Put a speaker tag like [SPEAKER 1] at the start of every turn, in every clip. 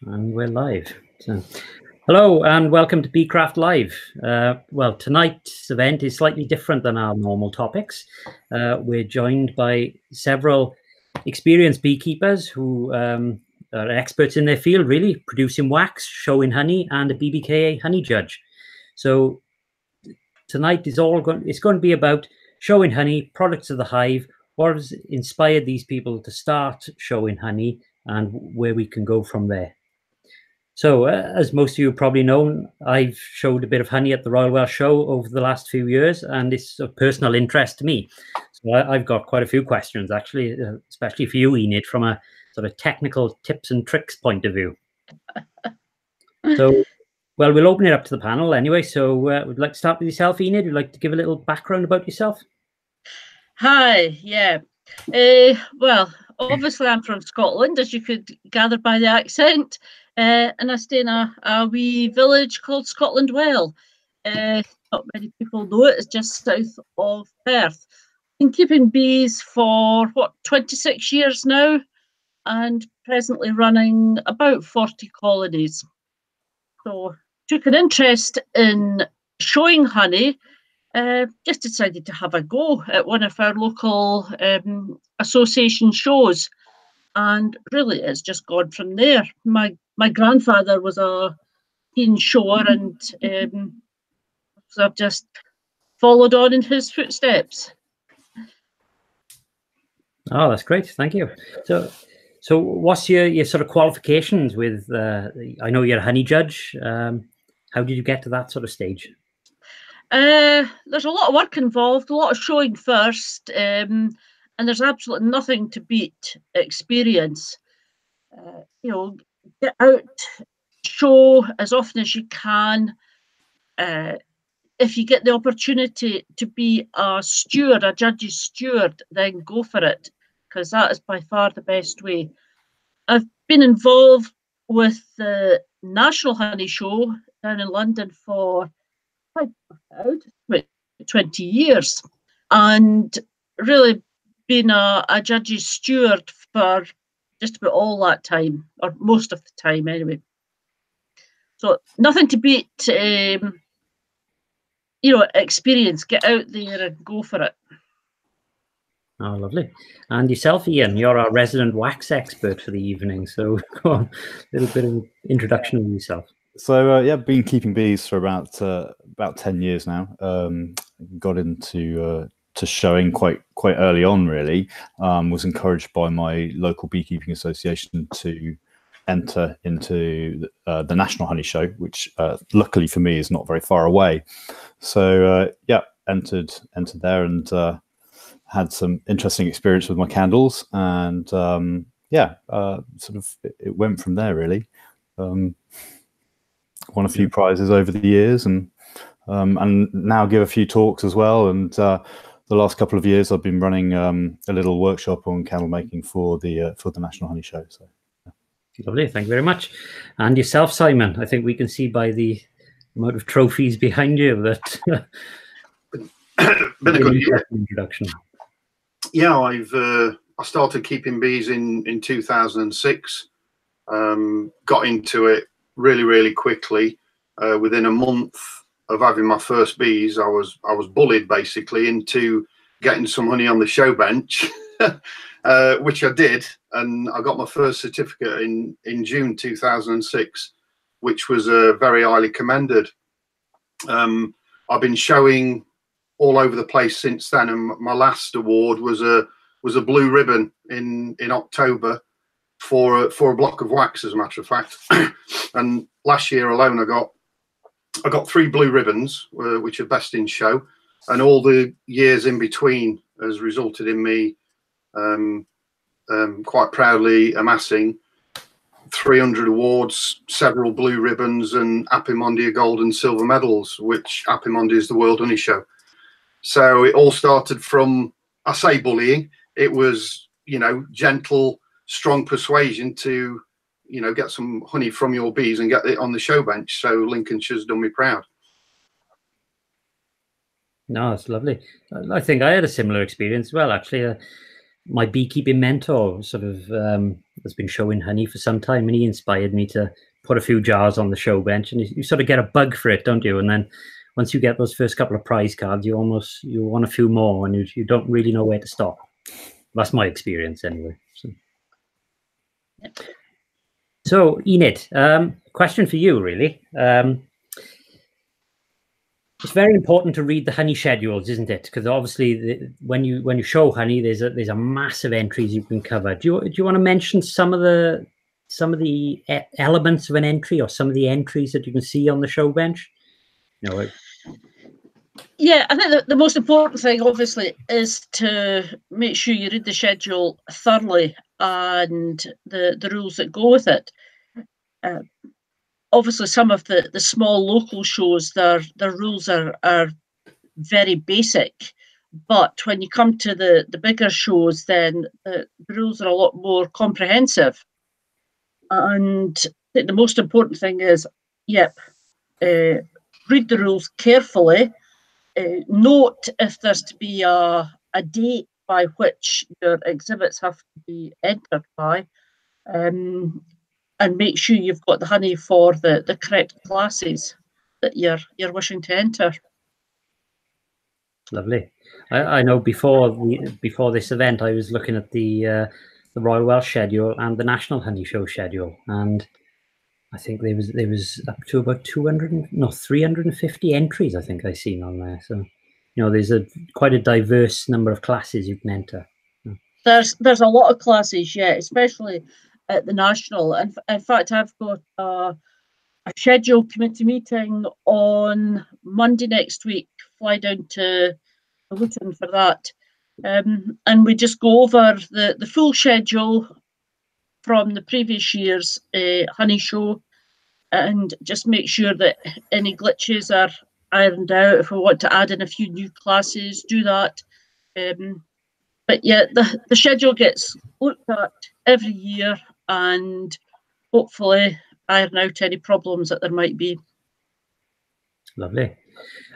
[SPEAKER 1] And we're live. So, hello and welcome to Beecraft Live. Well, tonight's event is slightly different than our normal topics. We're joined by several experienced beekeepers who are experts in their field, really, producing wax, showing honey, and a BBKA honey judge. So tonight is it's going to be about showing honey, products of the hive, what has inspired these people to start showing honey, and where we can go from there. So, as most of you probably know, I've showed a bit of honey at the Royal Welsh Show over the last few years, and it's of personal interest to me. So I've got quite a few questions, actually, especially for you, Enid, from a sort of technical tips and tricks point of view. So, well, we'll open it up to the panel anyway. So we'd like to start with yourself, Enid. Would you like to give a little background about yourself?
[SPEAKER 2] Hi, yeah. Well, obviously I'm from Scotland, as you could gather by the accent, and I stay in a wee village called Scotland Well. Not many people know it. It's just south of Perth. Been keeping bees for, 26 years now, and presently running about 40 colonies. So took an interest in showing honey. Just decided to have a go at one of our local association shows, and really it's just gone from there. My grandfather was a keen shower, and so I've just followed on in his footsteps.
[SPEAKER 1] Oh, that's great. Thank you. So what's your sort of qualifications with, I know you're a honey judge. How did you get to that sort of stage?
[SPEAKER 2] There's a lot of work involved, a lot of showing first, and there's absolutely nothing to beat experience. You know, get out, show as often as you can. If you get the opportunity to be a steward, a judge's steward, then go for it, because that is by far the best way. I've been involved with the National Honey Show down in London for 20 years, and really been a judge's steward for just about all that time, or most of the time anyway. So nothing to beat, experience. Get out there and go for it.
[SPEAKER 1] Oh, lovely. And yourself, Ian, you're our resident wax expert for the evening. So go on, a little bit of introduction of yourself.
[SPEAKER 3] So yeah, been keeping bees for about 10 years now. Got into to showing quite early on, really. Was encouraged by my local beekeeping association to enter into the National Honey Show, which luckily for me is not very far away. So yeah, entered there and had some interesting experience with my candles, and yeah, sort of it went from there, really. Won a few prizes over the years, and now give a few talks as well. And the last couple of years, I've been running a little workshop on candle making for the National Honey Show. So, yeah.
[SPEAKER 1] Lovely, thank you very much. And yourself, Simon, I think we can see by the amount of trophies behind you that
[SPEAKER 4] been a good year.
[SPEAKER 1] Introduction.
[SPEAKER 4] Yeah, I started keeping bees in 2006. Got into it really quickly. Within a month of having my first bees, I was bullied basically into getting some honey on the show bench, which I did, and I got my first certificate in June 2006, which was very highly commended. I've been showing all over the place since then, and my last award was a blue ribbon in October for a block of wax, as a matter of fact. And last year alone, I got 3 blue ribbons, which are best in show, and all the years in between has resulted in me quite proudly amassing 300 awards, several blue ribbons, and Appimondia gold and silver medals, which Appimondia is the World Honey Show. So it all started from, I say bullying, it was, gentle, strong persuasion to, get some honey from your bees and get it on the show bench. So Lincolnshire's done me proud.
[SPEAKER 1] No, it's lovely. I think I had a similar experience as well, actually. my beekeeping mentor sort of has been showing honey for some time, and he inspired me to put a few jars on the show bench, and you sort of get a bug for it, don't you? And then once you get those first couple of prize cards, you want a few more, and you don't really know where to stop. That's my experience anyway. So Enid, question for you really. It's very important to read the honey schedules, isn't it? Because obviously, when you show honey, there's a massive entries you can cover. Do you want to mention some of the elements of an entry, or some of the entries that you can see on the show bench?
[SPEAKER 2] Yeah, I think the most important thing, obviously, is to make sure you read the schedule thoroughly and the rules that go with it. Obviously, some of the small local shows, their rules are very basic, but when you come to the bigger shows, then the rules are a lot more comprehensive. And I think the most important thing is, read the rules carefully. Note if there's to be a date by which your exhibits have to be entered by. And make sure you've got the honey for the correct classes that you're wishing to enter.
[SPEAKER 1] Lovely. I know before this event, I was looking at the Royal Welsh schedule and the National Honey Show schedule, and I think there was up to about 350 entries. I think I seen on there. So there's quite a diverse number of classes you can enter.
[SPEAKER 2] There's a lot of classes, yeah, especially at the National. And in fact, I've got a scheduled committee meeting on Monday next week. Fly down to Luton for that. And we just go over the full schedule from the previous year's honey show, and just make sure that any glitches are ironed out. If we want to add in a few new classes, do that. But yeah, the schedule gets looked at every year, and hopefully iron out any problems that there might be.
[SPEAKER 1] Lovely.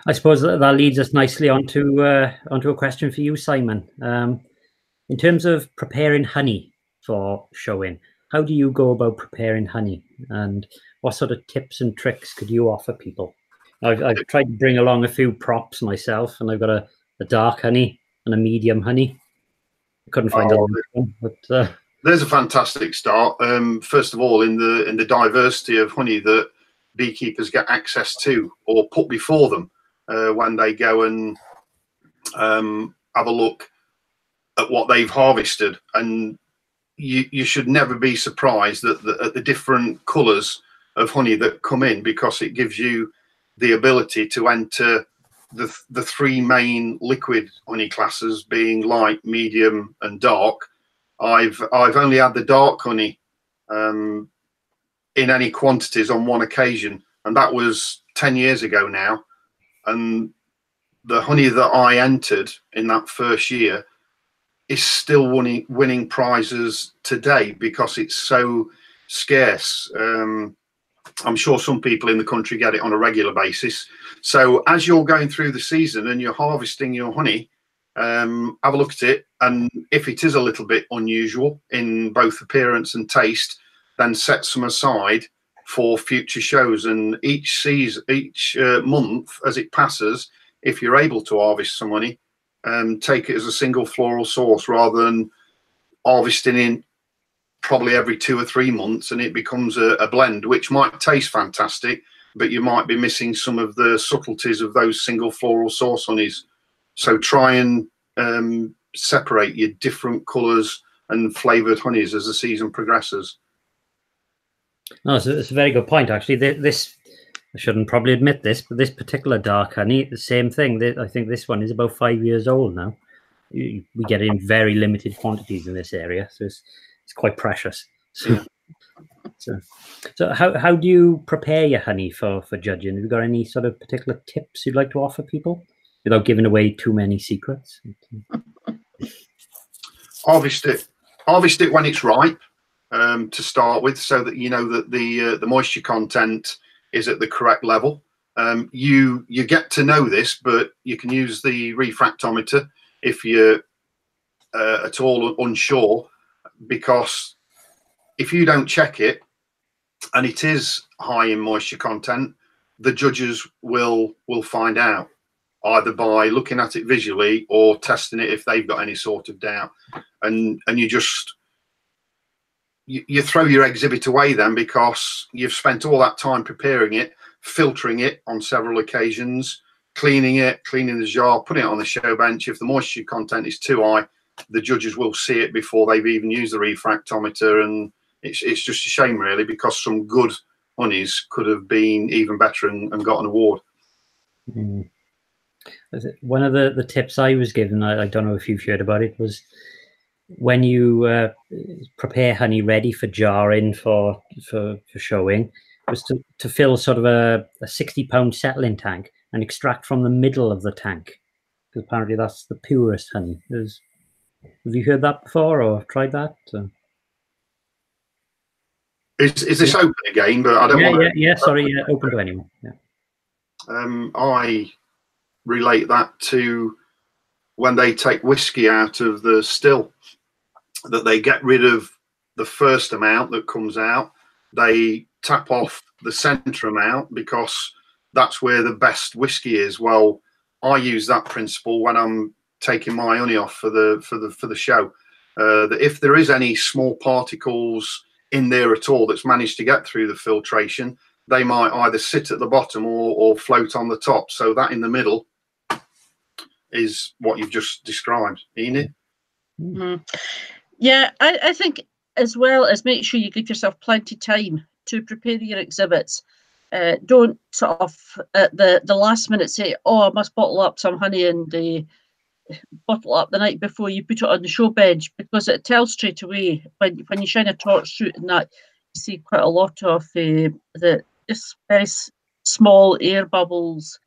[SPEAKER 1] I suppose that leads us nicely onto a question for you, Simon. In terms of preparing honey for showing, how do you go about preparing honey, and what sort of tips and tricks could you offer people? I've tried to bring along a few props myself, and I've got a dark honey and a medium honey. I couldn't find a one, but
[SPEAKER 4] there's a fantastic start. First of all, in the diversity of honey that beekeepers get access to or put before them when they go and have a look at what they've harvested. And you should never be surprised at the different colours of honey that come in, because it gives you the ability to enter the three main liquid honey classes, being light, medium and dark. I've only had the dark honey in any quantities on one occasion, and that was 10 years ago now. And the honey that I entered in that first year is still winning prizes today, because it's so scarce. I'm sure some people in the country get it on a regular basis. So as you're going through the season and you're harvesting your honey, have a look at it, and if it is a little bit unusual in both appearance and taste, then set some aside for future shows. And each month as it passes, if you're able to harvest some honey, take it as a single floral source, rather than harvesting in probably every 2 or 3 months, and it becomes a blend which might taste fantastic, but you might be missing some of the subtleties of those single floral source honeys. So try and separate your different colours and flavoured honeys as the season progresses.
[SPEAKER 1] No, it's a very good point, actually. This, I shouldn't probably admit this, but this particular dark honey, the same thing. I think this one is about 5 years old now. We get it in very limited quantities in this area, so it's quite precious. So how do you prepare your honey for judging? Have you got any sort of particular tips you'd like to offer people without giving away too many secrets?
[SPEAKER 4] Harvest it when it's ripe, to start with, so that you know that the moisture content is at the correct level. You get to know this, but you can use the refractometer if you're at all unsure, because if you don't check it and it is high in moisture content, the judges will find out, either by looking at it visually or testing it if they've got any sort of doubt. And you throw your exhibit away then, because you've spent all that time preparing it, filtering it on several occasions, cleaning the jar, putting it on the show bench. If the moisture content is too high, the judges will see it before they've even used the refractometer, and it's just a shame really, because some good honeys could have been even better and got an award.
[SPEAKER 1] Mm. One of the tips I was given, I don't know if you've heard about it, was when you prepare honey ready for jarring for showing, was to fill sort of a 60-pound settling tank and extract from the middle of the tank, because apparently that's the purest honey. Have you heard that before or tried that?
[SPEAKER 4] Is this open again? But I don't want to.
[SPEAKER 1] Sorry, open to anyone. Yeah.
[SPEAKER 4] I relate that to when they take whiskey out of the still, that they get rid of the first amount that comes out, they tap off the centre amount, because that's where the best whiskey is. Well, I use that principle when I'm taking my honey off for the show, that if there is any small particles in there at all that's managed to get through the filtration, they might either sit at the bottom or float on the top. So that in the middle is what you've just described, Enid.
[SPEAKER 2] Mm-hmm. Yeah, I think, as well as make sure you give yourself plenty of time to prepare your exhibits. Don't sort of at the last minute say, oh, I must bottle up some honey and bottle up the night before you put it on the show bench, because it tells straight away when you shine a torch through it, and that you see quite a lot of the just very small air bubbles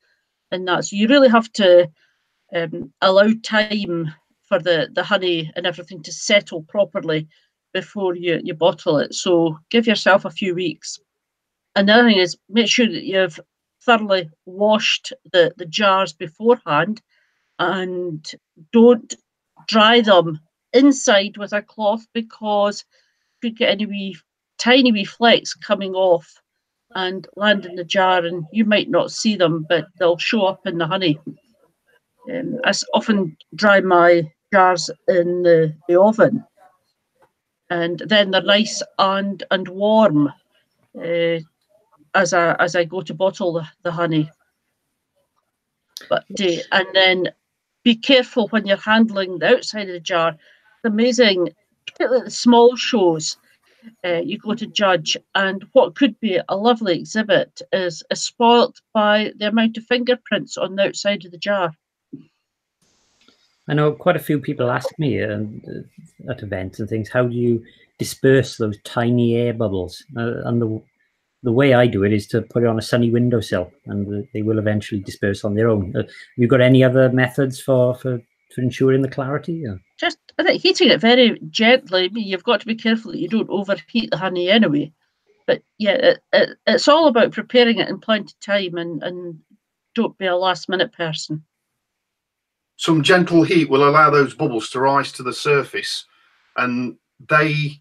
[SPEAKER 2] and that. So you really have to allow time for the honey and everything to settle properly before you bottle it. So give yourself a few weeks. And the other thing is, make sure that you've thoroughly washed the jars beforehand, and don't dry them inside with a cloth, because you could get any tiny wee flecks coming off and land in the jar, and you might not see them, but they'll show up in the honey. I often dry my jars in the oven, and then they're nice and warm as I go to bottle the honey. But and then be careful when you're handling the outside of the jar. It's amazing, particularly the small shows you go to judge, and what could be a lovely exhibit is spoilt by the amount of fingerprints on the outside of the jar.
[SPEAKER 1] I know quite a few people ask me at events and things, how do you disperse those tiny air bubbles? And the way I do it is to put it on a sunny windowsill, and they will eventually disperse on their own. Have you got any other methods for ensuring the clarity? Or?
[SPEAKER 2] Just, I think, heating it very gently. You've got to be careful that you don't overheat the honey anyway. But yeah, it's all about preparing it in plenty of time, and don't be a last minute person.
[SPEAKER 4] Some gentle heat will allow those bubbles to rise to the surface, and they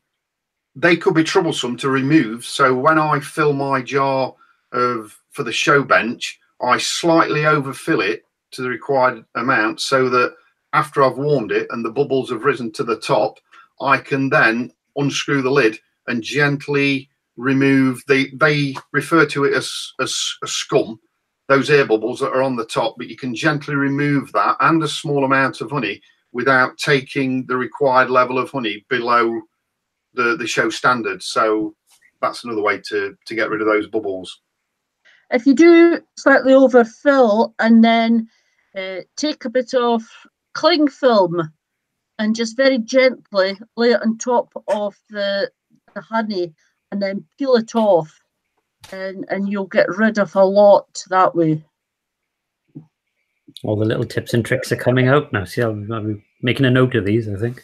[SPEAKER 4] could be troublesome to remove. So when I fill my jar for the show bench, I slightly overfill it to the required amount, so that after I've warmed it and the bubbles have risen to the top, I can then unscrew the lid and gently remove. They refer to it as scum, those air bubbles that are on the top, but you can gently remove that and a small amount of honey without taking the required level of honey below the show standard. So that's another way to get rid of those bubbles.
[SPEAKER 2] If you do slightly overfill, and then take a bit of cling film and just very gently lay it on top of the honey, and then peel it off, and you'll get rid of a lot that way.
[SPEAKER 1] All the little tips and tricks are coming out now. See, I'll be making a note of these, I think.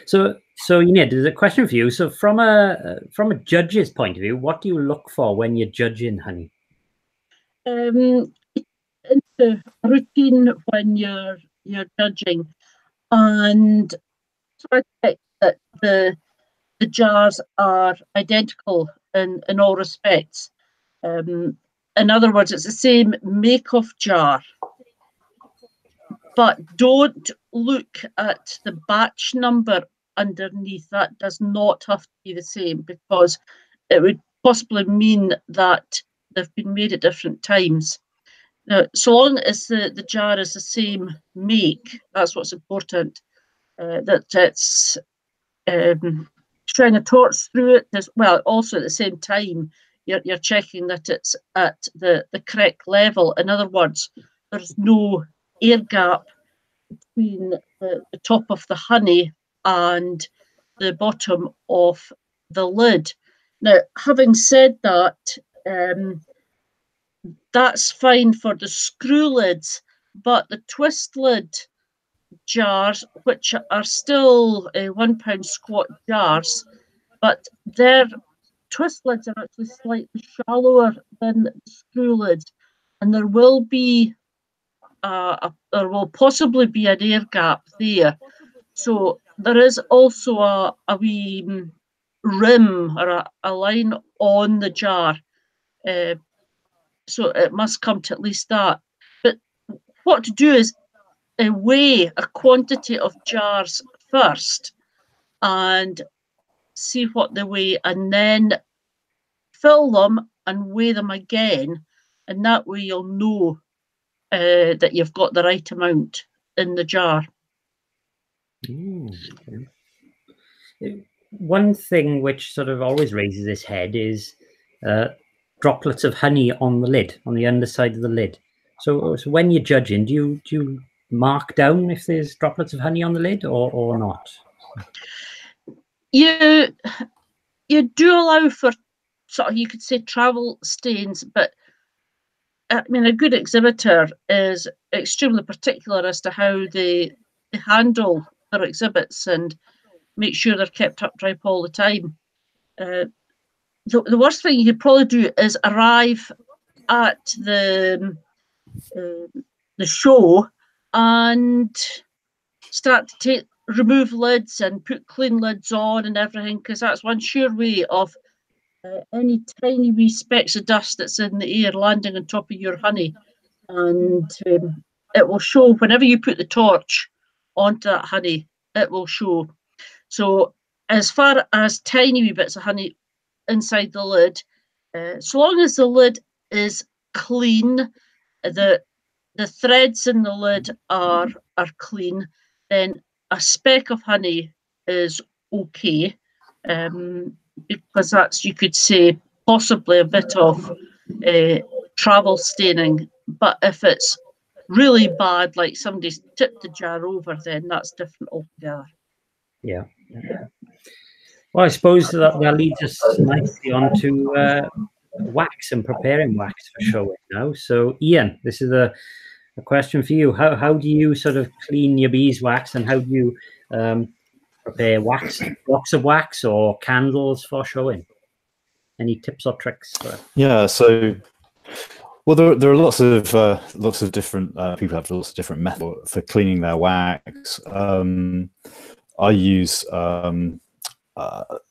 [SPEAKER 1] So Enid, there's a question for you. So from a judge's point of view, what do you look for when you're judging honey?
[SPEAKER 2] Into a routine when you're judging. and try to check that the jars are identical in all respects. In other words, it's the same make of jar, but don't look at the batch number underneath. That does not have to be the same, because it would possibly mean that they've been made at different times. Now, so long as the jar is the same make, that's what's important. That it's shine a torch through it as well. Also, at the same time, you're checking that it's at the correct level. In other words, there's no air gap between the top of the honey and the bottom of the lid. Now, having said that, that's fine for the screw lids, but the twist lid jars, which are still £1 squat jars, but their twist lids are actually slightly shallower than the screw lids, and there will possibly be an air gap there. So there is also a wee rim or a line on the jar. So it must come to at least that. But what to do is weigh a quantity of jars first and see what they weigh, and then fill them and weigh them again. And that way you'll know that you've got the right amount in the jar.
[SPEAKER 1] Okay. One thing which sort of always raises its head is droplets of honey on the lid, on the underside of the lid. So when you're judging, do you mark down if there's droplets of honey on the lid or not?
[SPEAKER 2] You do allow for sort of, you could say, travel stains, but I mean, a good exhibitor is extremely particular as to how they handle their exhibits and make sure they're kept upright all the time. The worst thing you could probably do is arrive at the show and start to remove lids and put clean lids on and everything, because that's one sure way of any tiny wee specks of dust that's in the air landing on top of your honey, and it will show whenever you put the torch onto that honey. It will show. So as far as tiny wee bits of honey inside the lid, so long as the lid is clean, the threads in the lid are clean, then a speck of honey is okay, because that's, you could say, possibly a bit of travel staining. But if it's really bad, like somebody's tipped the jar over, then that's different altogether.
[SPEAKER 1] Yeah. Well, I suppose that leads us nicely on to wax and preparing wax for showing now. So, Ian, this is a question for you. How do you sort of clean your beeswax, and how do you prepare wax, blocks of wax or candles for showing? Any tips or tricks?
[SPEAKER 3] Yeah, so well, there are lots of different people have lots of different methods for cleaning their wax. I use the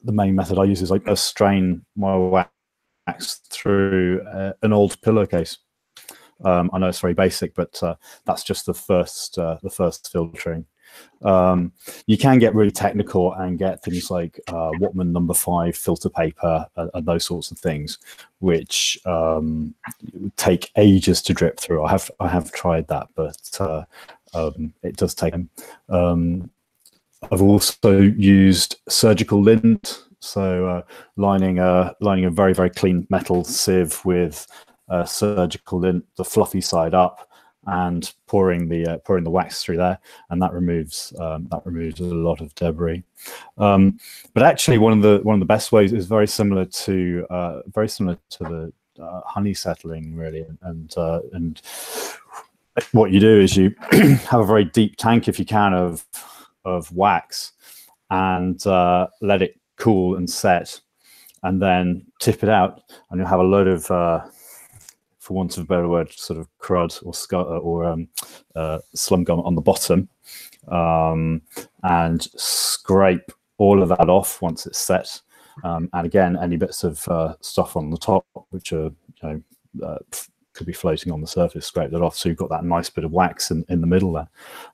[SPEAKER 3] main method I use is I strain my wax through an old pillowcase. I know it's very basic, but that's just the first filtering. You can get really technical and get things like Whatman No. 5 filter paper and those sorts of things, which take ages to drip through. I have tried that, but it does take them. I've also used surgical lint, so lining a very, very clean metal sieve with surgical lint, the fluffy side up, and pouring the wax through there, and that removes a lot of debris. But actually, one of the best ways is very similar to the honey settling, really, and what you do is you have a very deep tank, if you can, of wax, and let it cool and set, and then tip it out, and you'll have a load of for want of a better word, sort of crud or slum gum on the bottom, and scrape all of that off once it's set. And again, any bits of stuff on the top, which are could be floating on the surface, scrape that off, so you've got that nice bit of wax in the middle there,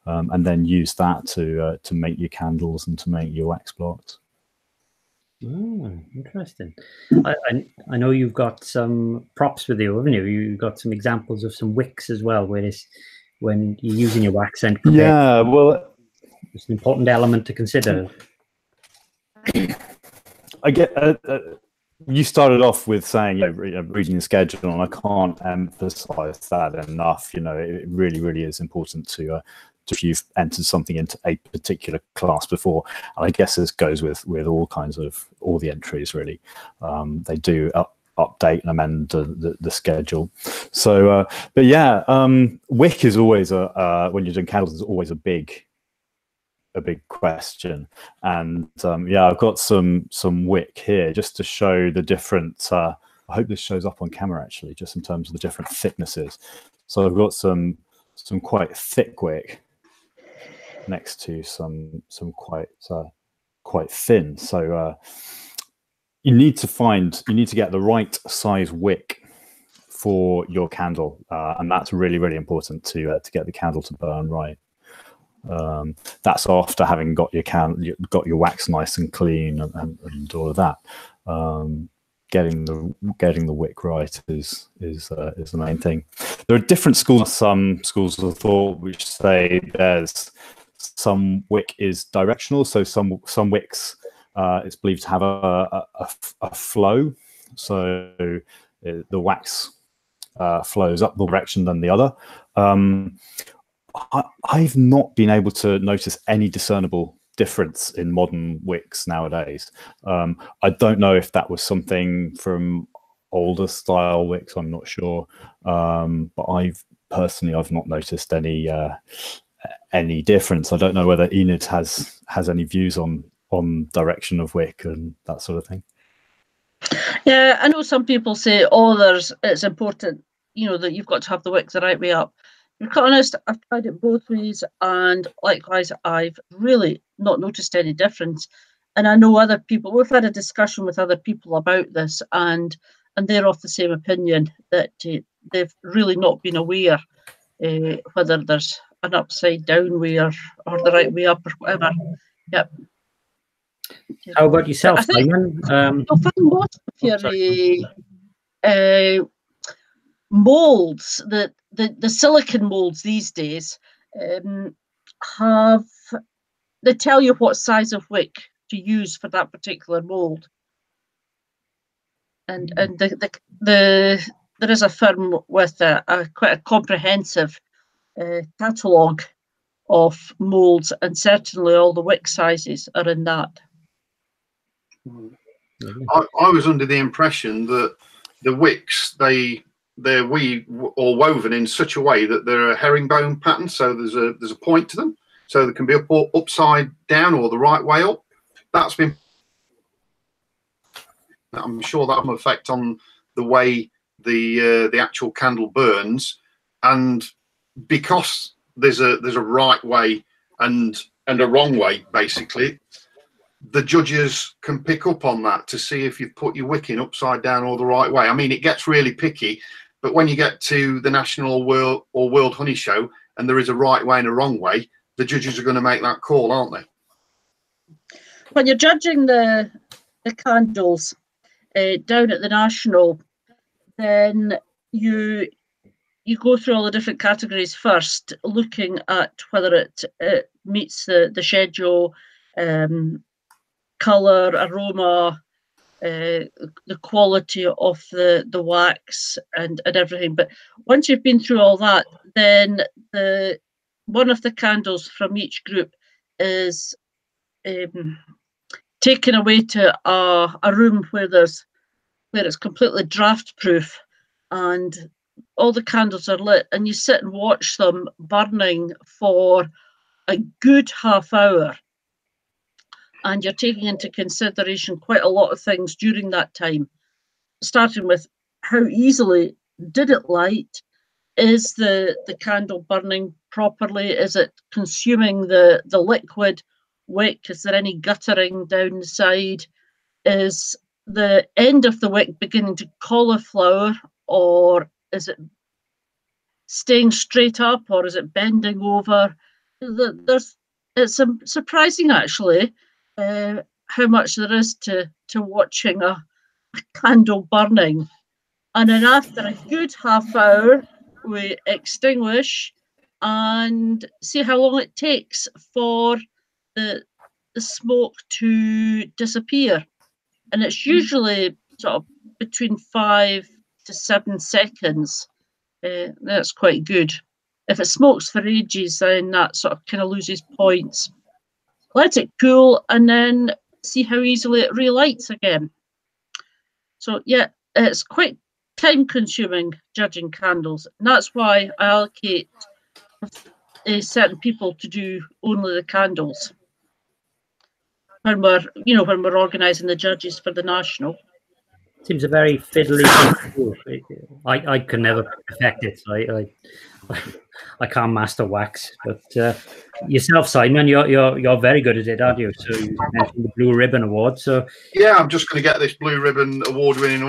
[SPEAKER 3] and then use that to make your candles and to make your wax blocks.
[SPEAKER 1] Oh, interesting. I know you've got some props with you, haven't you? You've got some examples of some wicks as well, where when you're using your wax end.
[SPEAKER 3] Yeah, well,
[SPEAKER 1] it's an important element to consider.
[SPEAKER 3] I get. You started off with saying, reading the schedule, and I can't emphasize that enough. It really, really is important to if you've entered something into a particular class before. And I guess this goes with all kinds of all the entries really. They do update and amend the schedule. So, but yeah, wick is always when you're doing candles, is always a big question. And yeah, I've got some wick here just to show the different. I hope this shows up on camera actually, just in terms of the different thicknesses. So I've got some quite thick wick next to some quite thin. So you need to get the right size wick for your candle, and that's really, really important to get the candle to burn right. That's after having got your wax nice and clean and all of that. Getting the wick right is the main thing. There are different schools. Some schools of thought which say there's some wick is directional. So some wicks it's believed to have a flow. So the wax flows up the direction than the other. I've not been able to notice any discernible difference in modern wicks nowadays. I don't know if that was something from older style wicks, I'm not sure. But I've not noticed any difference. I don't know whether Enid has any views on direction of wick and that sort of thing.
[SPEAKER 2] Yeah, I know some people say, it's important, that you've got to have the wick the right way up. To be quite honest, I've tried it both ways, and likewise, I've really not noticed any difference. And I know other people, we've had a discussion with other people about this, and they're of the same opinion, that they've really not been aware whether there's an upside down way or the right way up or whatever. Yep.
[SPEAKER 1] How about yourself,
[SPEAKER 2] Simon? You'll find most of your molds, the silicon molds these days, they tell you what size of wick to use for that particular mold. And there is a firm with quite a comprehensive catalogue of molds, and certainly all the wick sizes are in that.
[SPEAKER 4] I was under the impression that the wicks, they're woven in such a way that they're a herringbone pattern, so there's a point to them, so they can be upside down or the right way up. I'm sure that will affect on the way the actual candle burns, and because there's a right way and a wrong way, basically, the judges can pick up on that to see if you've put your wick in upside down or the right way. I mean, it gets really picky, but when you get to the National World Honey Show and there is a right way and a wrong way, the judges are going to make that call, aren't they?
[SPEAKER 2] When you're judging the candles down at the National, then you go through all the different categories first, looking at whether it meets the schedule, colour, aroma, the quality of the wax and everything. But once you've been through all that, then one of the candles from each group is taken away to a room where it's completely draft proof, and all the candles are lit, and you sit and watch them burning for a good half hour. And you're taking into consideration quite a lot of things during that time, starting with how easily did it light? Is the candle burning properly? Is it consuming the liquid wick? Is there any guttering down the side? Is the end of the wick beginning to cauliflower, or is it staying straight up, or is it bending over? It's surprising actually how much there is to watching a candle burning. And then after a good half hour, we extinguish and see how long it takes for the smoke to disappear. And it's usually sort of between 5 to 7 seconds. That's quite good. If it smokes for ages, then that sort of kind of loses points. Let it cool and then see how easily it relights again. So yeah, it's quite time consuming judging candles, and that's why I allocate certain people to do only the candles when we're organising the judges for the national.
[SPEAKER 1] Seems a very fiddly thing to do. I can never perfect it. I can't master wax, but yourself, Simon, you're very good at it, aren't you? So you mentioned the Blue Ribbon Award. So
[SPEAKER 4] yeah, I'm just going to get this Blue Ribbon Award-winning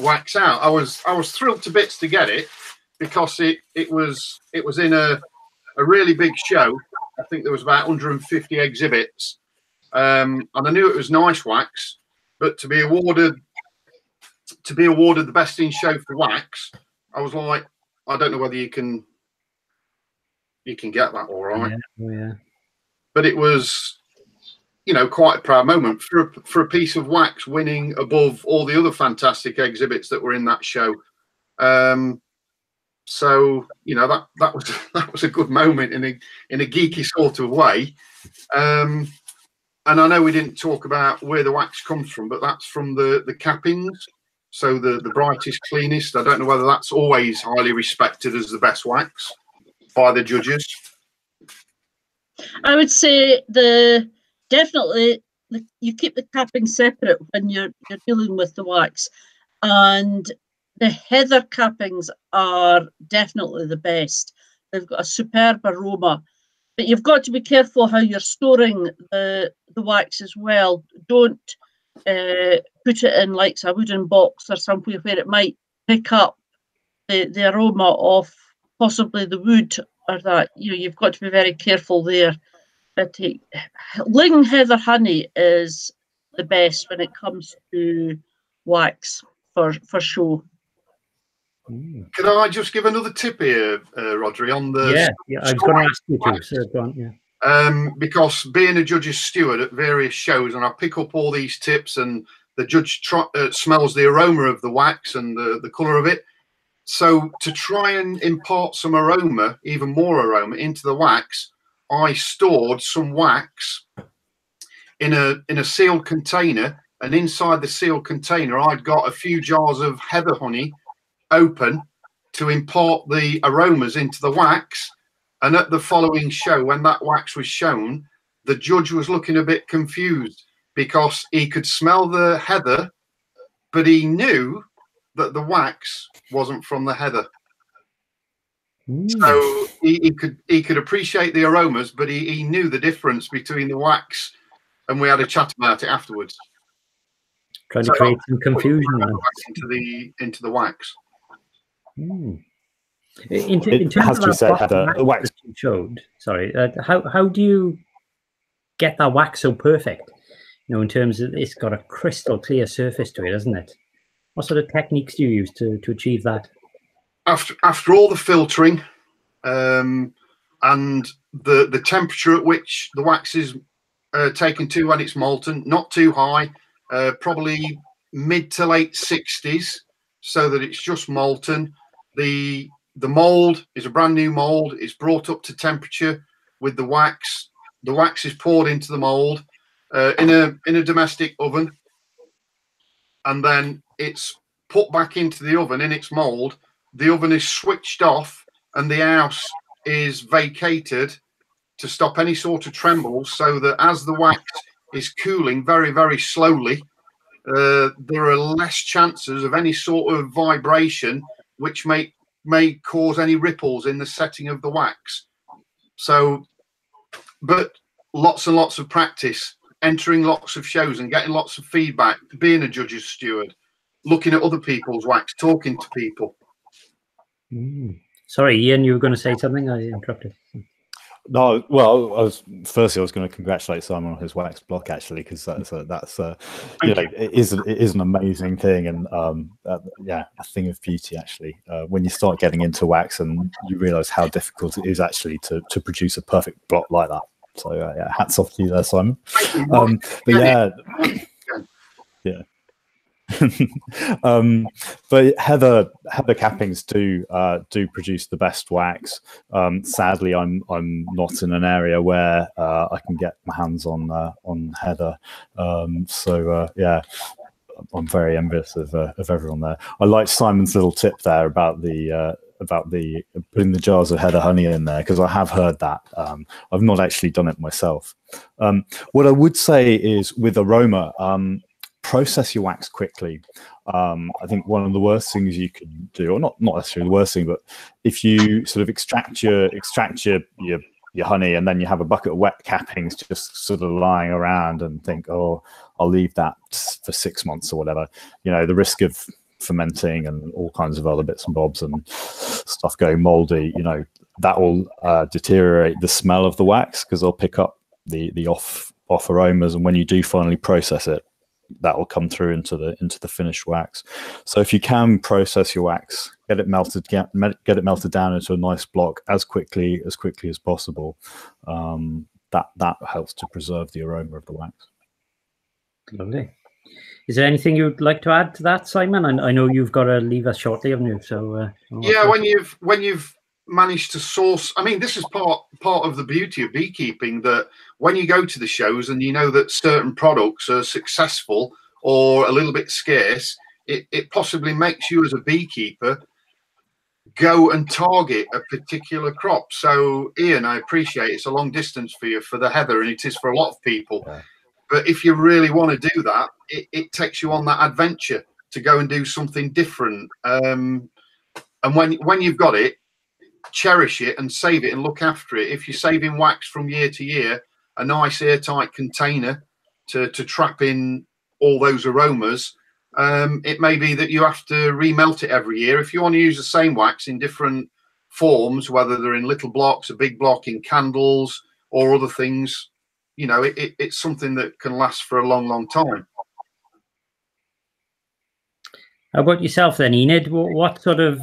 [SPEAKER 4] wax out. I was thrilled to bits to get it because it was in a really big show. I think there was about 150 exhibits, and I knew it was nice wax, but to be awarded the best in show for wax, I was like, I don't know whether you can get that all right.
[SPEAKER 1] Yeah.
[SPEAKER 4] But it was, quite a proud moment for a piece of wax winning above all the other fantastic exhibits that were in that show. So that was a good moment in a geeky sort of way. And I know we didn't talk about where the wax comes from, but that's from the cappings. So the brightest, cleanest. I don't know whether that's always highly respected as the best wax by the judges.
[SPEAKER 2] I would say definitely you keep the capping separate when you're dealing with the wax, and the heather cappings are definitely the best. They've got a superb aroma, but you've got to be careful how you're storing the wax as well. Don't put it in like a wooden box or somewhere where it might pick up the aroma of possibly the wood or that. You've got to be very careful there. But Ling Heather Honey is the best when it comes to wax for show.
[SPEAKER 4] Can I just give another tip here, Rodri, on the...
[SPEAKER 1] Yeah, I was going to ask you to, so go on, yeah.
[SPEAKER 4] Because being a judge's steward at various shows, and I pick up all these tips, and the judge smells the aroma of the wax and the colour of it. So to try and impart some aroma, even more aroma, into the wax, I stored some wax in a sealed container, and inside the sealed container, I'd got a few jars of heather honey open to impart the aromas into the wax. And at the following show, when that wax was shown, the judge was looking a bit confused because he could smell the heather, but he knew that the wax wasn't from the heather. So he could appreciate the aromas, but he knew the difference between the wax, and we had a chat about it afterwards.
[SPEAKER 1] Trying to create some confusion
[SPEAKER 4] into the wax.
[SPEAKER 1] In terms of that wax you showed, sorry, how do you get that wax so perfect? In terms of it's got a crystal clear surface to it, isn't it? What sort of techniques do you use to achieve that?
[SPEAKER 4] After all the filtering and the temperature at which the wax is taken to when it's molten, not too high, probably mid to late 60s, so that it's just molten. The mold is a brand new mold. It's brought up to temperature with the wax. The wax is poured into the mold in a domestic oven, and then it's put back into the oven in its mold. The oven is switched off, and the house is vacated to stop any sort of tremble, so that as the wax is cooling very, very slowly, there are less chances of any sort of vibration which may cause any ripples in the setting of the wax. So, but lots and lots of practice, entering lots of shows and getting lots of feedback, being a judge's steward, looking at other people's wax, talking to people.
[SPEAKER 1] Sorry, Ian, you were going to say something? I interrupted.
[SPEAKER 3] No, well, firstly I was going to congratulate Simon on his wax block, actually, because that's you know, it is an amazing thing, and yeah, a thing of beauty, actually, when you start getting into wax and you realize how difficult it is actually to produce a perfect block like that. So yeah, hats off to you there, Simon. But yeah, yeah. But heather cappings do produce the best wax. Sadly, I'm not in an area where I can get my hands on heather. So yeah, I'm very envious of everyone there. I liked Simon's little tip there about the putting the jars of heather honey in there, because I have heard that. I've not actually done it myself. What I would say is, with aroma, process your wax quickly. I think one of the worst things you can do, or not necessarily the worst thing, but if you sort of extract your honey and then you have a bucket of wet cappings just sort of lying around and think, oh, I'll leave that for 6 months or whatever, you know, the risk of fermenting and all kinds of other bits and bobs and stuff going moldy, you know, that will deteriorate the smell of the wax, because they'll pick up the off aromas, and when you do finally process it, that will come through into the finished wax. So if you can process your wax, get it melted down into a nice block as quickly as possible, that helps to preserve the aroma of the wax.
[SPEAKER 1] Lovely. Is there anything you'd like to add to that, Simon? I know you've got to leave us shortly, haven't you? So
[SPEAKER 4] yeah, when you've managed to source, I mean, this is part of the beauty of beekeeping, that when you go to the shows and you know that certain products are successful or a little bit scarce, it possibly makes you as a beekeeper go and target a particular crop. So Ian, I appreciate it's a long distance for you for the heather, and it is for a lot of people. Yeah. But if you really want to do that, it takes you on that adventure to go and do something different. And when you've got it, cherish it and save it and look after it. If you're saving wax from year to year, a nice airtight container to trap in all those aromas, it may be that you have to remelt it every year. If you want to use the same wax in different forms, whether they're in little blocks, a big block, in candles or other things, you know, it's something that can last for a long time.
[SPEAKER 1] How about yourself then, Enid? What sort of,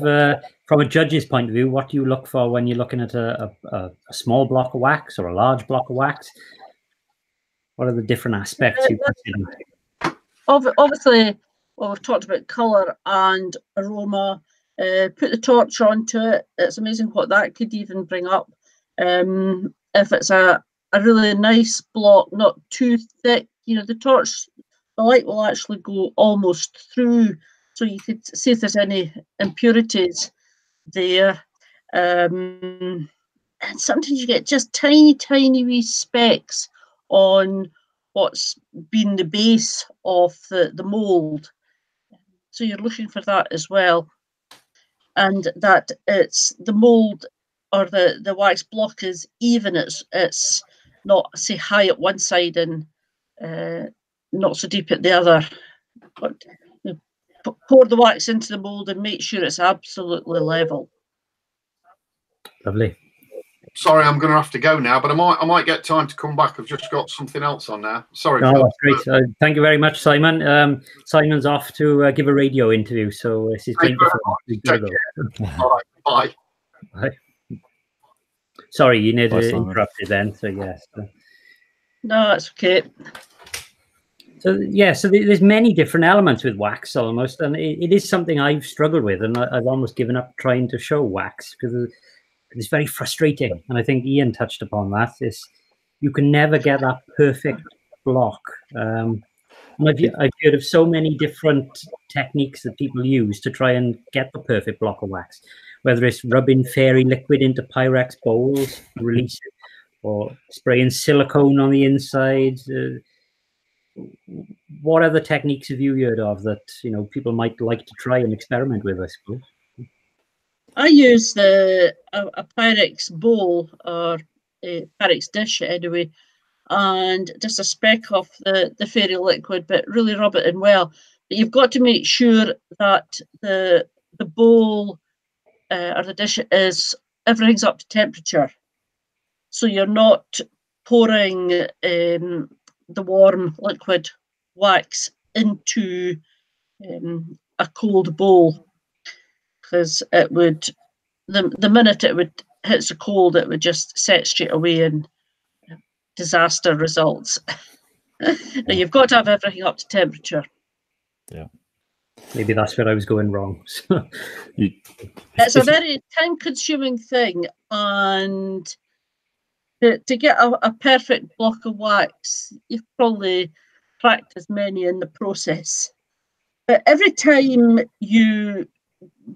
[SPEAKER 1] from a judge's point of view, what do you look for when you're looking at a small block of wax or a large block of wax? What are the different aspects you consider?
[SPEAKER 2] Obviously, well, we've talked about colour and aroma. Put the torch onto it. It's amazing what that could even bring up. If it's a really nice block, not too thick, you know, the light will actually go almost through, so you could see if there's any impurities there. And sometimes you get just tiny wee specks on what's been the base of the mold. So you're looking for that as well. And that it's the mold or the wax block is even, it's not, say, high at one side and not so deep at the other. But pour the wax into the mold and make sure it's absolutely level.
[SPEAKER 1] Lovely.
[SPEAKER 4] Sorry, I'm going to have to go now, but I might get time to come back. I've just got something else on now. Sorry.
[SPEAKER 1] No, that's great. Thank you very much, Simon. Simon's off to give a radio interview, so this is great.
[SPEAKER 4] Take care. All right, bye.
[SPEAKER 1] Bye. Sorry, you need to interrupt you then. So yes.
[SPEAKER 2] No, that's okay.
[SPEAKER 1] So yeah, so there's many different elements with wax almost, and it is something I've struggled with, and I've almost given up trying to show wax because it's very frustrating. And I think Ian touched upon that. You can never get that perfect block. And I've heard of so many different techniques that people use to try and get the perfect block of wax, whether it's rubbing fairy liquid into Pyrex bowls, release it, or spraying silicone on the inside. What other techniques have you heard of that, you know, people might like to try and experiment with, I suppose?
[SPEAKER 2] I use a Pyrex bowl, or a Pyrex dish anyway, and just a speck of the fairy liquid, but really rub it in well. But you've got to make sure that the bowl or the dish everything's up to temperature. So you're not pouring the warm liquid wax into a cold bowl, because it would, the minute it would hits the cold, it would just set straight away and disaster results. Now, you've got to have everything up to temperature.
[SPEAKER 3] Yeah.
[SPEAKER 1] Maybe that's where I was going wrong.
[SPEAKER 2] It's a very time-consuming thing, and to get a perfect block of wax, you've probably practiced many in the process. But every time you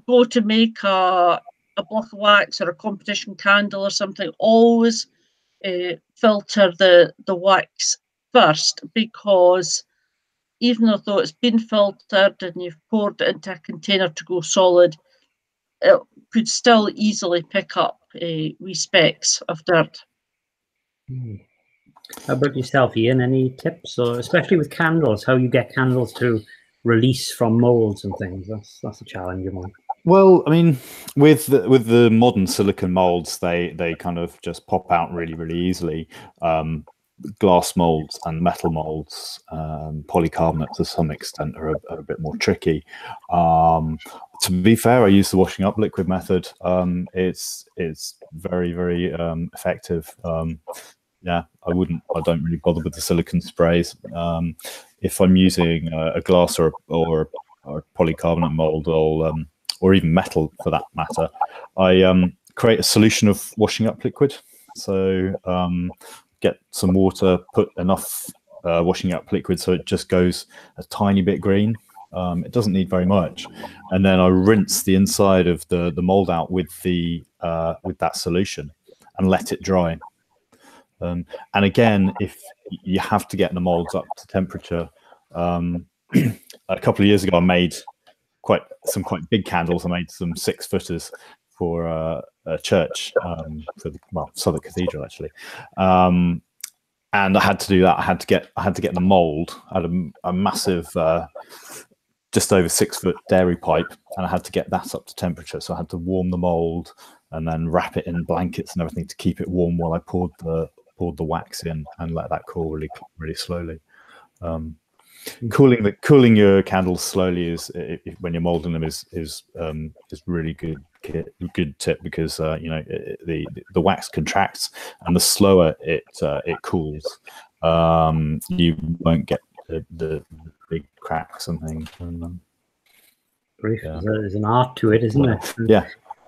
[SPEAKER 2] go to make a block of wax or a competition candle or something, always filter the wax first, because even though it's been filtered and you've poured it into a container to go solid, it could still easily pick up wee specks of dirt.
[SPEAKER 1] How about yourself, Ian? Any tips, or especially with candles, how you get candles to release from molds and things? That's a challenging one.
[SPEAKER 3] Well, I mean, with the modern silicon molds, they kind of just pop out really, really easily. Glass molds and metal molds, polycarbonate to some extent are a bit more tricky. To be fair, I use the washing up liquid method. It's very, very effective. Yeah, I don't really bother with the silicon sprays. If I'm using a glass or a polycarbonate mold, or even metal for that matter, I create a solution of washing up liquid. So get some water, put enough washing up liquid so it just goes a tiny bit green. It doesn't need very much, and then I rinse the inside of the mold out with that solution and let it dry. And again, if you have to get the molds up to temperature, a couple of years ago I made some quite big candles. I made some 6-footers for a church, for Southwark Cathedral actually, and I had to do that. I had to get the mold. I had a massive, just over 6-foot dairy pipe, and I had to get that up to temperature. So I had to warm the mold and then wrap it in blankets and everything to keep it warm while I poured the wax in and let that cool really, really slowly. Cooling your candles slowly is, when you're molding them, is really good tip, because the wax contracts, and the slower it cools, you won't get the big cracks and things.
[SPEAKER 1] Yeah. There's an art to it, isn't it?
[SPEAKER 3] Yeah.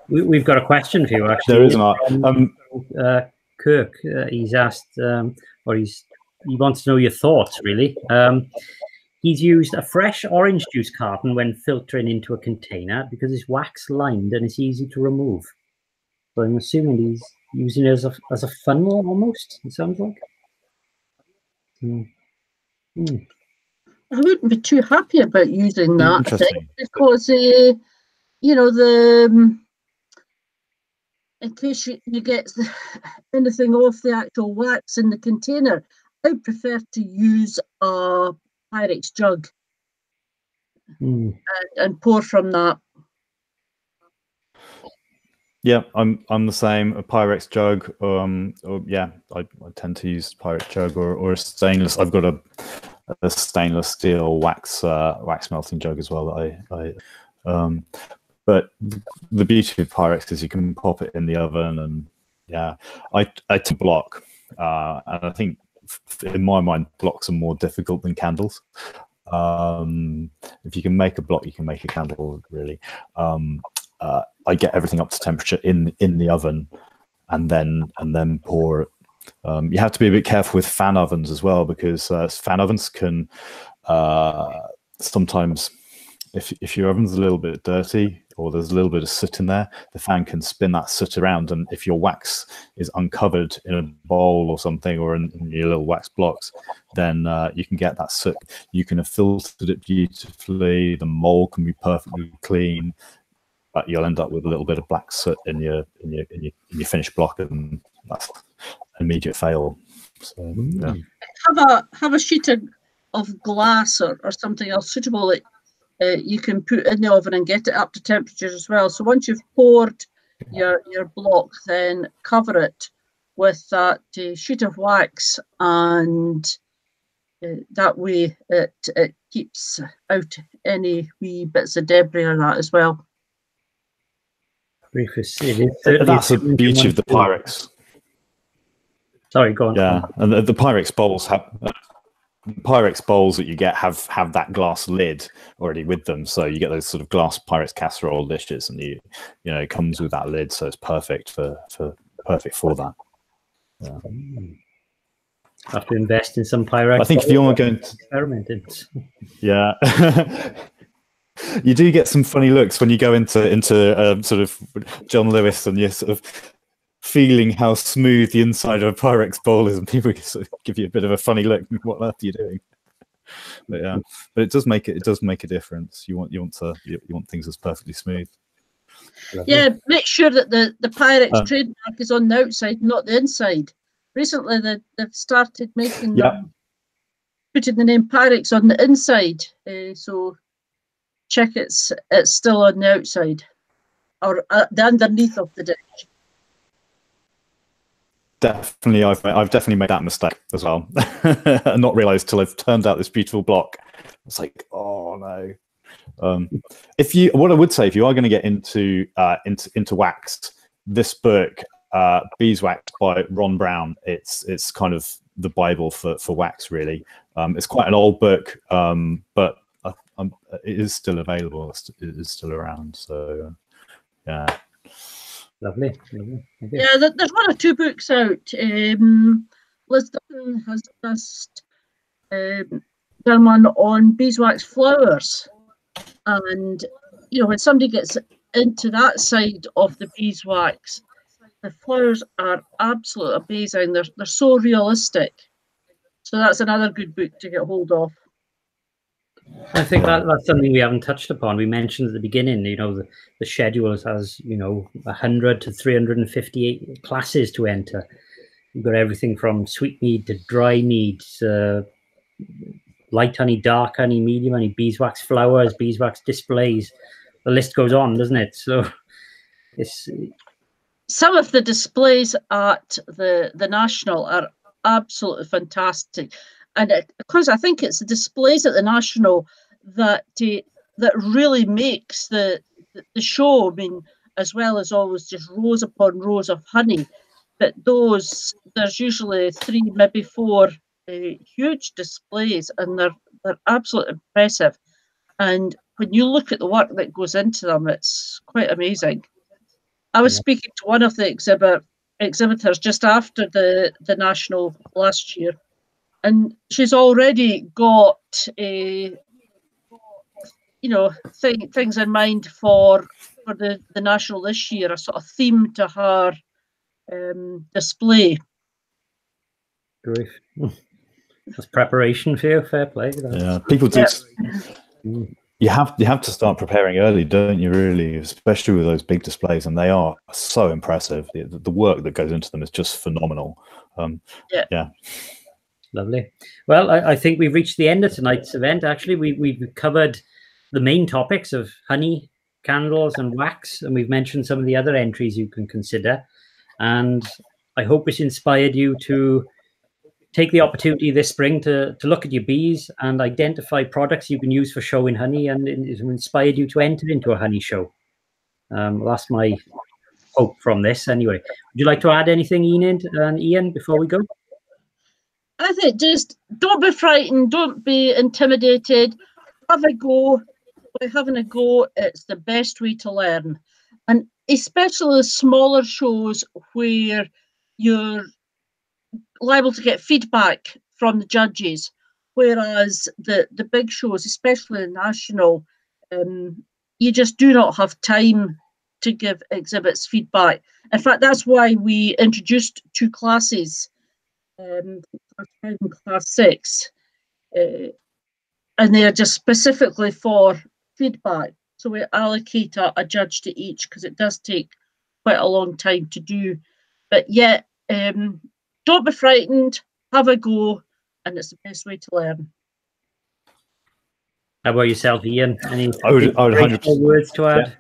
[SPEAKER 1] We've got a question for you, actually.
[SPEAKER 3] There is an art.
[SPEAKER 1] Kirk, he's asked, or he wants to know your thoughts, really. He's used a fresh orange juice carton when filtering into a container because it's wax lined and it's easy to remove. So I'm assuming he's using it as a funnel, almost, it sounds like.
[SPEAKER 2] I wouldn't be too happy about using that, I think, because in case you get anything off the actual wax in the container, I prefer to use a Pyrex jug and pour from that.
[SPEAKER 3] Yeah, I'm the same. A Pyrex jug. I tend to use Pyrex jug or a stainless. I've got a stainless steel wax melting jug as well that but the beauty of Pyrex is you can pop it in the oven, and I to block, and I think in my mind blocks are more difficult than candles. If you can make a block, you can make a candle, really. I get everything up to temperature in the oven, and then pour it. You have to be a bit careful with fan ovens as well, because fan ovens can sometimes, if your oven's a little bit dirty or there's a little bit of soot in there, the fan can spin that soot around, and if your wax is uncovered in a bowl or something, or in your little wax blocks, then you can get that soot. You can have filtered it beautifully, the mold can be perfectly clean, but you'll end up with a little bit of black soot in your finished block, and that's an immediate fail. So yeah.
[SPEAKER 2] Have a sheet of glass or something else suitable that you can put in the oven and get it up to temperatures as well. So once you've poured your block, then cover it with that sheet of wax, and that way it keeps out any wee bits of debris or that as well.
[SPEAKER 1] That's
[SPEAKER 3] the beauty of the Pyrex.
[SPEAKER 1] Sorry, go on.
[SPEAKER 3] Yeah, and the Pyrex bowls have Pyrex bowls that you get have that glass lid already with them, so you get those sort of glass Pyrex casserole dishes, and you know it comes with that lid, so it's perfect for that. Yeah.
[SPEAKER 1] Have to invest in some Pyrex.
[SPEAKER 3] I think if you're going to
[SPEAKER 1] experiment,
[SPEAKER 3] yeah. You do get some funny looks when you go into sort of John Lewis, and you're sort of feeling how smooth the inside of a Pyrex bowl is, and people sort of give you a bit of a funny look. What on earth are you doing? But yeah, but it does make a difference. You want things as perfectly smooth.
[SPEAKER 2] Yeah, make sure that the Pyrex trademark is on the outside, not the inside. Recently, they've started making putting the name Pyrex on the inside, so check it's still on the outside or the underneath of the dish.
[SPEAKER 3] Definitely, I've definitely made that mistake as well, and not realised till I've turned out this beautiful block. It's like, oh no. What I would say, if you are going to get into wax, this book, Beeswax by Ron Brown, it's kind of the Bible for wax, really. It's quite an old book, but it is still available. It is still around. So yeah.
[SPEAKER 1] Lovely.
[SPEAKER 2] Yeah, there's one or two books out. Liz Dutton has just done one on beeswax flowers, and when somebody gets into that side of the beeswax, the flowers are absolutely amazing. They're so realistic. So that's another good book to get hold of.
[SPEAKER 1] I think that's something we haven't touched upon. We mentioned at the beginning, the schedule has 100 to 358 classes to enter. You've got everything from sweet mead to dry mead, light honey, dark honey, medium honey, beeswax flowers, beeswax displays. The list goes on, doesn't it? So it's
[SPEAKER 2] some of the displays at the National are absolutely fantastic. And because I think it's the displays at the National that really makes the show. I mean, as well as always just rows upon rows of honey, but there's usually 3, maybe 4 huge displays, and they're absolutely impressive. And when you look at the work that goes into them, it's quite amazing. I was speaking to one of the exhibitors just after the National last year, and she's already got things in mind for the National this year, a sort of theme to her display.
[SPEAKER 1] Great. That's preparation for you. Fair play.
[SPEAKER 3] Yeah, people do. You have to start preparing early, don't you? Really, especially with those big displays, and they are so impressive. The work that goes into them is just phenomenal. Yeah.
[SPEAKER 1] Lovely. Well, I think we've reached the end of tonight's event. Actually, we've covered the main topics of honey, candles, and wax, and we've mentioned some of the other entries you can consider. And I hope it's inspired you to take the opportunity this spring to look at your bees and identify products you can use for showing honey, and it's inspired you to enter into a honey show. That's my hope from this. Anyway, would you like to add anything, Enid and Ian, before we go?
[SPEAKER 2] I think just don't be frightened, don't be intimidated. Have a go. By having a go, it's the best way to learn. And especially the smaller shows where you're liable to get feedback from the judges, whereas the big shows, especially the National, you just do not have time to give exhibits feedback. In fact, that's why we introduced 2 classes, class 5 and class 6, and they are just specifically for feedback. So we allocate a judge to each because it does take quite a long time to do. But yeah, don't be frightened, have a go, and it's the best way to learn.
[SPEAKER 1] How about yourself, Ian? Any
[SPEAKER 3] I would 100%
[SPEAKER 1] words to add?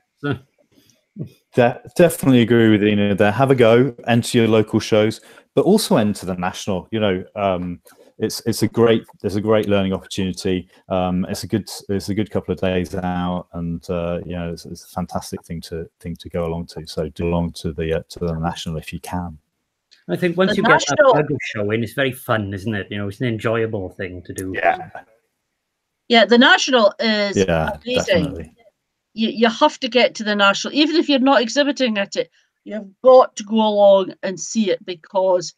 [SPEAKER 3] definitely agree with Enid there. Have a go, enter your local shows, but also enter the national. You know, it's a great learning opportunity. It's a good couple of days out, and you know, it's a fantastic thing to go along to. So do along to the national if you can.
[SPEAKER 1] I think once you get that bug of showing, it's very fun, isn't it? You know, it's an enjoyable thing to do.
[SPEAKER 2] Yeah, the national is amazing.
[SPEAKER 3] Definitely.
[SPEAKER 2] You have to get to the national, even if you're not exhibiting at it. You've got to go along and see it, because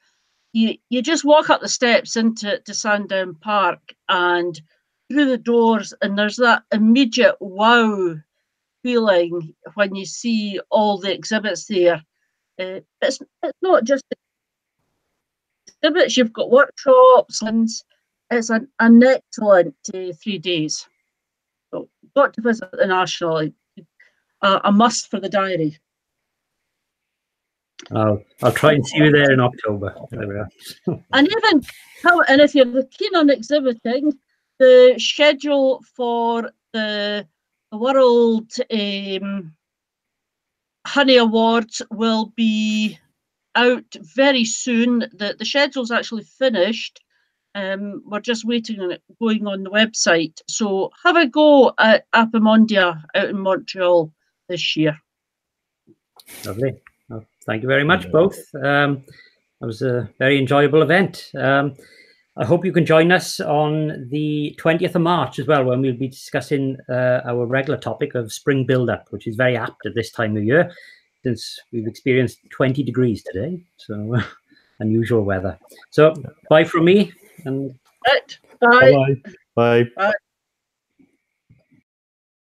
[SPEAKER 2] you just walk up the steps into Sandown Park and through the doors, and there's that immediate wow feeling when you see all the exhibits there. It's not just exhibits, you've got workshops, and it's an excellent 3 days. So you've got to visit the national, a must for the diary.
[SPEAKER 1] I'll try and see you there in October. There we are.
[SPEAKER 2] And if you're keen on exhibiting, the schedule for the World Honey Awards will be out very soon. The schedule's actually finished. We're just waiting on it going on the website. So have a go at Apimondia out in Montreal this year.
[SPEAKER 1] Lovely. Well, thank you very much, both. That was a very enjoyable event. I hope you can join us on the 20th of March as well, when we'll be discussing our regular topic of spring build-up, which is very apt at this time of year, since we've experienced 20 degrees today, so unusual weather. So bye from me. And
[SPEAKER 2] Bye.
[SPEAKER 3] Bye.
[SPEAKER 2] Bye.